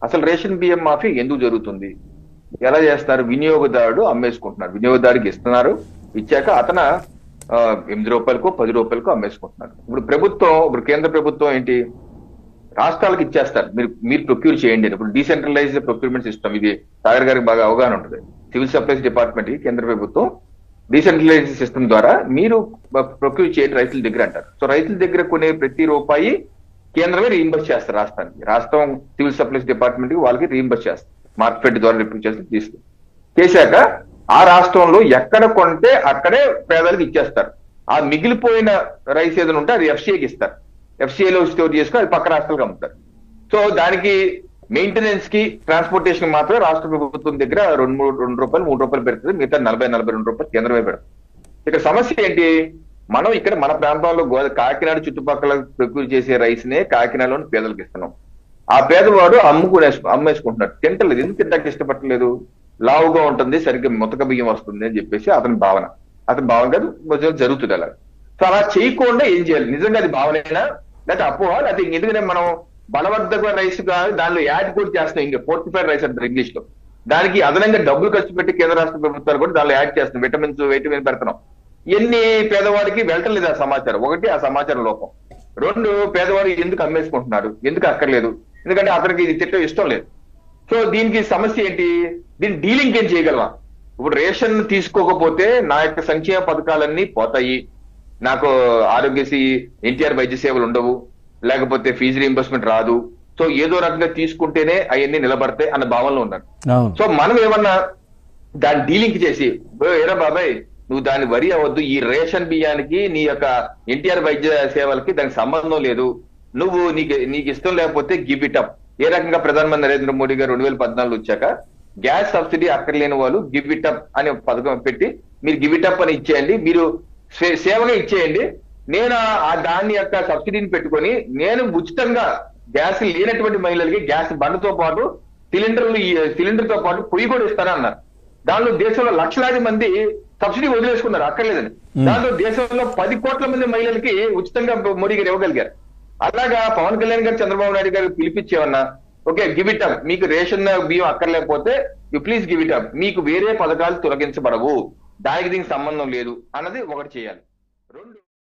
అసలు రేషన్ బియ్యం మాఫీ ఎందుకు జరుగుతుంది? ఎలా చేస్తారు? వినియోగదారుడు అమ్మేసుకుంటున్నారు, వినియోగదారుడికి ఇస్తున్నారు, ఇచ్చాక అతను 8 రూపాయలకో 10 రూపాయలకో అమ్మేసుకుంటున్నారు. ఇప్పుడు కేంద్ర ప్రభుత్వం ఏంటి, రాష్ట్రాలకు ఇచ్చేస్తారు, మీరు మీరు ప్రొక్యూర్ చేయండి అని. ఇప్పుడు డీసెంట్రలైజ్డ్ ప్రొక్యూర్మెంట్ సిస్టమ్, ఇది సాగర్ గారికి బాగా అవగాహన ఉంటుంది. సివిల్ సప్లైస్ డిపార్ట్మెంట్ కి కేంద్ర ప్రభుత్వం డీసెంట్రలైజ్డ్ సిస్టమ్ ద్వారా మీరు ప్రొక్యూర్ చేయండి రైతుల దగ్గర అంటారు. సో రైతుల దగ్గర కొనే ప్రతి రూపాయి కేంద్రమే రీఇంబర్స్ చేస్తారు రాష్ట్రానికి. రాష్ట్రం సివిల్ సప్లైస్ డిపార్ట్మెంట్ కి వాళ్ళకి రీఇంబర్స్ చేస్తారు, మార్కెట్ ద్వారా రిప్రూవ్ చేసి చేశాక ఆ రాష్ట్రంలో ఎక్కడ కొంటే అక్కడే పేదలకు ఇచ్చేస్తారు. ఆ మిగిలిపోయిన రైస్ ఏదైనా ఉంటే అది ఎఫ్సీఐకి ఇస్తారు, ఎఫ్సీఐలో స్టోర్ చేసుకుని అది పక్క రాష్ట్రాలకు అమ్ముతారు. సో దానికి మెయింటెనెన్స్ కి, ట్రాన్స్పోర్టేషన్ మాత్రమే రాష్ట్ర ప్రభుత్వం దగ్గర 2 రూపాయలు 3 రూపాయలు పెడుతుంది, మిగతా 40-42 రూపాయలు కేంద్రమే పెడుతుంది. ఇక్కడ సమస్య ఏంటి, మనం ఇక్కడ మన ప్రాంతాల్లో కాకినాడ చుట్టుపక్కల ప్రొక్యూర్ చేసే రైస్ నే కాకినాడలోని పేదలకు ఇస్తున్నాం. ఆ పేదవాడు అమ్మేసుకుంటున్నాడు, తింటలేదు. ఎందుకు తింటానికి ఇష్టపడలేదు? లావుగా ఉంటుంది, సరిగ్గా ముతక బియ్యం వస్తుంది అని చెప్పేసి అతని భావన కాదు, జరుగుతుంది అలా. సో అలా చేయకుండా ఏం చేయాలి? నిజంగా అది భావనైనా లేకపోతే అపోహ, లేకపోతే ఎందుకంటే మనం బలవర్ధక రైస్ కాదు దానిలో యాడ్ కూడా చేస్తున్నాం, ఇంకా ఫోర్టిఫైడ్ రైస్ అంటారు ఇంగ్లీష్ లో. దానికి అదనంగా డబ్బులు ఖర్చు పెట్టి కేంద్ర రాష్ట్ర ప్రభుత్వాలు కూడా దానిలో యాడ్ చేస్తున్నాం, వైటమిన్ పెడుతున్నాం. ఎన్ని పేదవాడికి వెళ్ళటం ఆ సమాచారం. ఒకటి, ఆ సమాచారం లోపం. 2, పేదవాడు ఎందుకు అమ్మేసుకుంటున్నాడు, ఎందుకు అక్కర్లేదు, ఎందుకంటే అతనికి ఇది తిట్టడం ఇష్టం లేదు. సో దీనికి సమస్య ఏంటి, దీన్ని డీలింగ్ ఏం చేయగలమా? ఇప్పుడు రేషన్ తీసుకోకపోతే నా యొక్క సంక్షేమ పథకాలన్నీ పోతాయి, నాకు ఆరోగ్యశ్రీ ఎన్టీఆర్ వైద్య సేవలు ఉండవు, లేకపోతే ఫీజు రీయింబర్స్మెంట్ రాదు, సో ఏదో రకంగా తీసుకుంటేనే అవన్నీ నిలబడతాయి అన్న భావనలో ఉన్నారు. సో మనం ఏమన్నా దాన్ని డీలింక్ చేసి, ఏరా బాబాయ్ నువ్వు దాన్ని వరి అవ్వద్దు, ఈ రేషన్ బియ్యానికి నీ యొక్క ఎన్టీఆర్ వైద్య సేవలకి దానికి సంబంధం లేదు, నువ్వు నీకు ఇష్టం లేకపోతే గివ్ ఇట్ అప్. ఏ రకంగా ప్రధానమంత్రి నరేంద్ర మోడీ గారు 2014 వచ్చాక గ్యాస్ సబ్సిడీ అక్కర్లేని వాళ్ళు గివ్ ఇట్ అప్ అనే పథకం పెట్టి, మీరు గివ్ ఇట్ అప్ అని ఇచ్చేయండి, మీరు సేవగా ఇచ్చేయండి, నేను దాని యొక్క సబ్సిడీని పెట్టుకొని నేను ఉచితంగా గ్యాస్ లేనటువంటి మహిళలకి గ్యాస్ బండ్తో పాటు సిలిండర్ తో పాటు పొయ్యి కూడా ఇస్తానన్నారు. దానిలో దేశంలో లక్షలాది మంది సబ్సిడీ వదిలేసుకున్నారు అక్కర్లేదని. దాంట్లో దేశంలో 10 కోట్ల మంది మహిళలకి ఉచితంగా మోడీ గారు ఇవ్వగలిగారు. అలాగా పవన్ కళ్యాణ్ గారు చంద్రబాబు నాయుడు గారు పిలిపించేవన్నా, ఓకే గివ్ ఇట్ అప్, మీకు రేషన్ బియ్యం అక్కర్లేకపోతే you please give it up, మీకు వేరే పథకాలు తొలగించబడవు, దీనికి సంబంధం లేదు అన్నది ఒకటి చేయాలి. 2